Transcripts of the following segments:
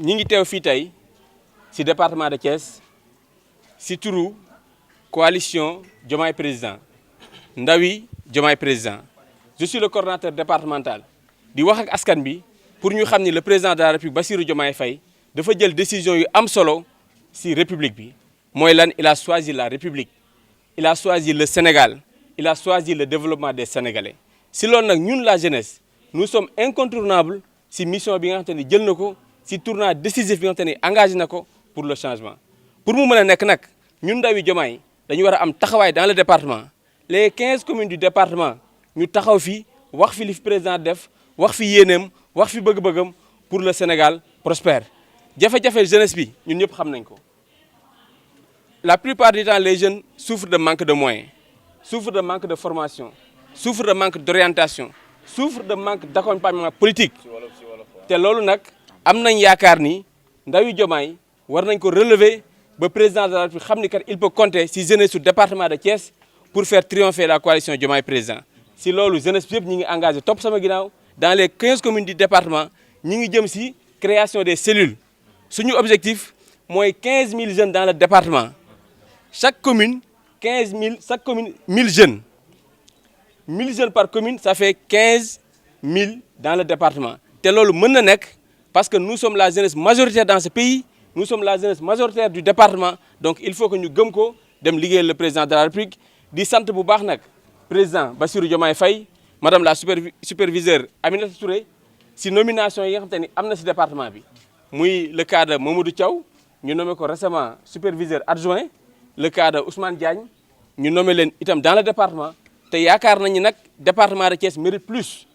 ñi ngi teew fii tey ci département de Thiès ci turu coalition Diomaye Président Ndawi Diomaye Président je suis le coordonnateur départemental di wax ak askan bi pour ñu xam ni le président de la République Bassirou Diomaye Faye dafa jël décision yu am solo ci république bi mooy lan il a choisi la république il a choisi le Sénégal il a choisi le développement des Sénégalais ci loolu nag ñun la jeunesse nous sommes incontournables ci mission bi nga xamante ni jël na ko ci tournant décisif bi nga xamante ni engagé na ko pour le changement pour mu mën a nekk nag ñun ndawi Diomaye dañu war a am taxawaay dans le département les 15 communes du département ñu taxaw fi wax fi li fi président def wax fi yéeneem wax fi bëgg-bëggam pour le Sénégal prospère jafe-jafe jeunesse bi ñun ñëpp xam nañ ko la plupart du temps les jeunes souffrent de manque de moyens souffrent de manque de formation souffrent de manque d'orientation souffrent de manque d'accompagnement politique te loolu nag am nañ yaakaar ni ndawi Diomaye war nañ ko relever ba président de la République xam ni kat il peut compter si jeunesse su département de Thiès pour faire triompher la coalition Diomaye Président si loolu jeunesse bi yëpp ñi ngi engagé topp sama ginnaaw dans les 15 communes du département ñi ngi jëm si création des cellules suñu objectif mooy 15 000 jeunes dans le département chaque commune 1000 jeunes 1000 jeunes par commune ça fait 15 000 dans le département te loolu mën na nekk parce que nous sommes la jeunesse majoritaire dans ce pays nous sommes la jeunesse majoritaire du département donc il faut que ñu gëm ko dem liggéeyal le président de la République di sant bu baax nag président Bassirou Diomaye Faye madame la superviseure Aminata Touré si nomination yi nga xamante ni am na si département bi muy le cas de Mamadou Thiaw ñu nommé ko récemment superviseur adjoint le cas de Ousmane Diagne ñu nommé leen itam dans le département te yaakaar nañu nag département de Thiès mérite plus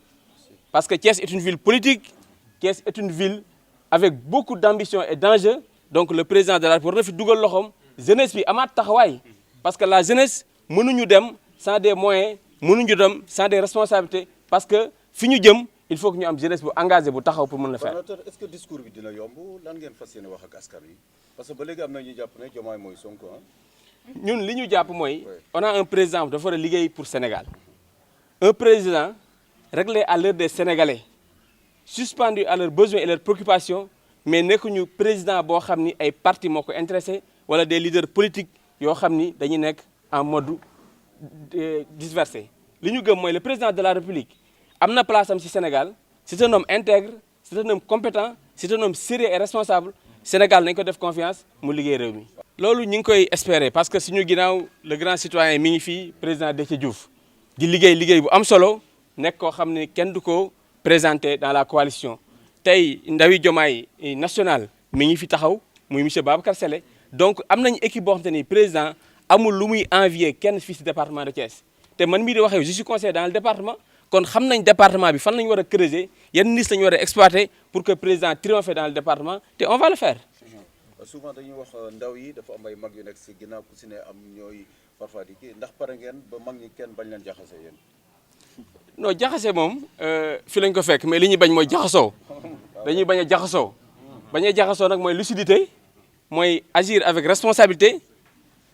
parce que Thiès est une ville politique Thiès est une ville avec beaucoup d'ambition et d'enjeux donc le président de la République war na fi dugal loxoom jeunesse bi amaat taxawaay parce que la jeunesse mënuñu dem sans des moyens mënuñu dem sans des responsabilités parce que fi ñu jëm il faut que ñu am jeunesse bu engagé bu taxaw pour mën la faire. Est-ce que discours bi dina yomb lan ngeen fas yéene wax ak askan wi parce que ba léegi am na ñuy jàpp ne Diomaye mooy Sonko ñun li ñu jàpp mooy on a un président dafa war a liggéey pour Sénégal un président réglé à l'heure des Sénégalais suspendu à leurs besoins et leurs préoccupations mais nekkuñu président boo xam ni ay parti moo ko intéressé wala des leaders politiques yoo xam ni dañuy nekk en mode dispersé li ñu gëm mooy le président de la République am na place am ci Sénégal c'est un homme intègre c'est un homme compétent c'est un homme sérieux et responsable Sénégal nañ ko def confiance mu liggéey réew mi. loolu ñu ngi koy espérer parce que suñu ginnaaw le grand citoyen mi ngi fii président Déthié Diouf di liggéey bu am solo nekk koo xam ne kenn du ko présenté dans la coalition tey ndawi Diomaye national mi ngi fi taxaw muy monsieur Babacar Sélé donc am nañu équipe boo xam te ni président amul lu muy envier kenn fii ci département de Thiès te man mii di waxee je suis conseiller dans le département kon xam nañ département bi fan lañu war a creuser yan niche lañu war a exploiter pour que président triomphe dans le département te on va le faire. souvent dañuy wax ndaw yi dafa am ay mag yu nekk ci ginnaaw ku ci ne am ñooy parfois di kii ndax pare ngeen ba mag ñi kenn bañ leen jaxase yéen. non jaxase moom fi lañ ko fekk mais li ñuy bañ mooy jaxasoo dañuy bañ a jaxasoo bañ a jaxasoo nag mooy lucidité mooy agir avec responsabilité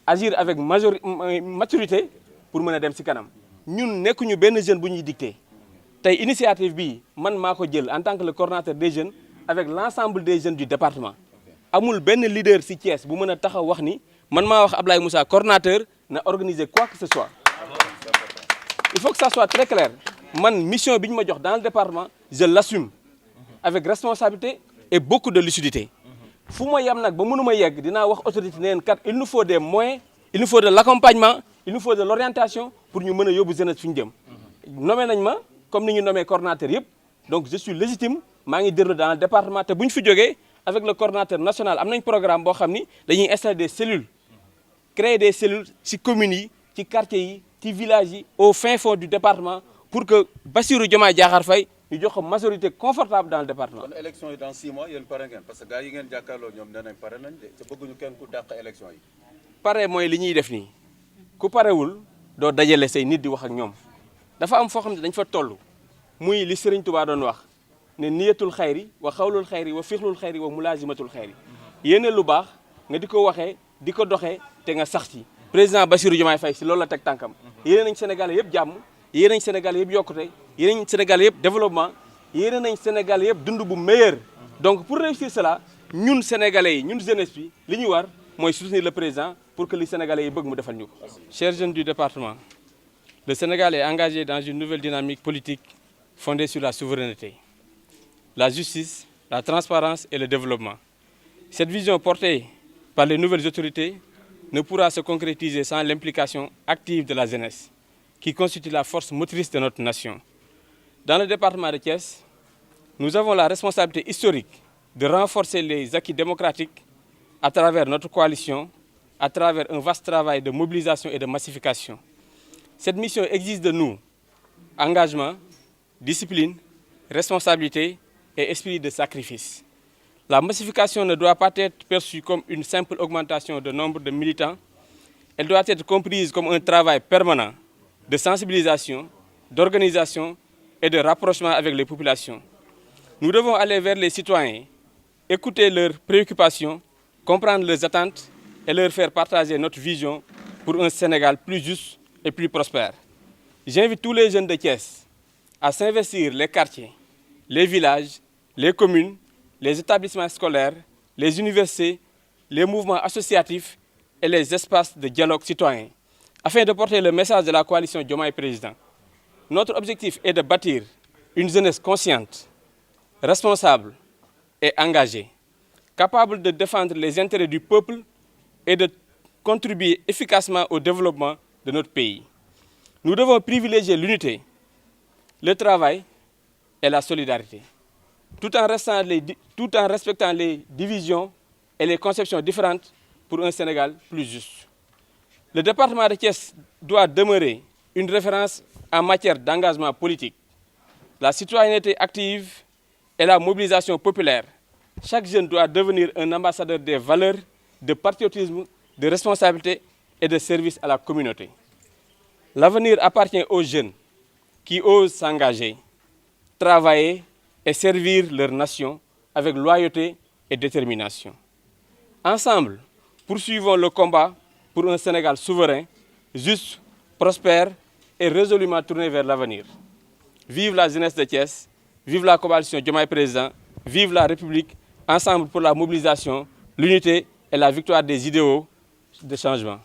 agir avec maturité pour mën a dem ci kanam ñun nekkuñu benn jeune bu ñuy dicté tey initiative bi man maa ko jël en tant que le coordonnateur des jeunes avec l'ensemble des jeunes du département amul benn leader ci Thiès bu mën a taxaw wax ni man maa wax Ablaye Moussa coordonnateur na organiser quoi que ce soit il faut que ça soit très clair man mission bi ñu ma jox dans le département je l'assume avec responsabilité et beaucoup de lucidité fu ma yem nag ba mënuma yegg dinaa wax autorité neen kat il nous faut des moyens il nous faut de l'accompagnement il nous faut de l'orientation pour ñu mën a yóbbu jeunesse fi ñu jëm nommé nañ ma comme ni ñu nommé coordonnateur yëpp donc je suis légitime maa ngi déroulé dans le département te bu ñu fi jógee avec le coordonnateur national am nañ programme boo xam ni dañuy installer des cellules créer des cellules ci communes yi ci quartiers yi ci villages yi au fin fond du département pour que Bassirou Diomaye Diakhar Faye ñu jox ko majorité confortable dans le département. kon élection yi dans 6 mois yéen pare ngeen parce que gars yi ngeen jàkkaarloo ñoom nee nañ pare nañ de te bëgguñu kenn ku dàq élection yi. pare mooy li ñuy def nii ku parewul doo dajale say nit di wax ak ñoom dafa am foo xam ne dañ fa toll muy li Serigne Touba doon wax ne niyatul xayri wa xawlul xayri wa fixlul xayri wa mulaazimatul xayri yéene lu baax nga di ko waxee di ko doxee te nga sax ci. président Bassirou Diomaye Faye si loolu la teg tànkam yéene nañ Sénégalais yëpp jàmm yéene nañ Sénégalais yëpp yokkute yéene nañ Sénégalais yëpp développement yéene nañ Sénégalais yëpp dund bu meilleur donc pour réussir cela ñun sénégalais ñun jeunesse bi li ñu war mooy soutenir le président pour que les sénégalais yi bëgg mu defal ñu ko. Chers jeunes du département, le Sénégal est engagé dans une nouvelle dynamique politique fondée sur la souveraineté, la justice, la transparence et le développement. Cette vision portée par les nouvelles autorités ne pourra se concrétiser sans l'implication active de la jeunesse, qui constitue la force motrice de notre nation. Dans le département de Thiès, nous avons la responsabilité historique de renforcer les acquis démocratiques à travers notre coalition, à travers un vaste travail de mobilisation et de massification. Cette mission exige de nous engagement, discipline, responsabilité et esprit de sacrifice. La massification ne doit pas être perçue comme une simple augmentation de nombre de militants. Elle doit être comprise comme un travail permanent de sensibilisation, d'organisation et de rapprochement avec les populations. Nous devons aller vers les citoyens, écouter leurs préoccupations, comprendre leurs attentes et leur faire partager notre vision pour un Sénégal plus juste et plus prospère. J'invite tous les jeunes de Thiès à s'investir les quartiers, les villages, les communes, les établissements scolaires, les universités, les mouvements associatifs et les espaces de dialogue citoyen, afin de porter le message de la coalition Diomaye Président. Notre objectif est de bâtir une jeunesse consciente, responsable et engagée, capable de défendre les intérêts du peuple et de contribuer efficacement au développement de notre pays. Nous devons privilégier l'unité, le travail et la solidarité, tout en respectant les divisions et les conceptions différentes pour un Sénégal plus juste. Le département de Thiès doit demeurer une référence en matière d'engagement politique. La citoyenneté active et la mobilisation populaire. Chaque jeune doit devenir un ambassadeur des valeurs de patriotisme, de responsabilité et de service à la communauté. L'avenir appartient aux jeunes qui osent s'engager, travailler et servir leur nation avec loyauté et détermination. Ensemble, poursuivons le combat pour un Sénégal souverain, juste, prospère et résolument tourné vers l'avenir. Vive la jeunesse de Thiès, vive la coalition Diomaye Président, vive la République, ensemble pour la mobilisation, l'unité et la victoire des idéaux de changement.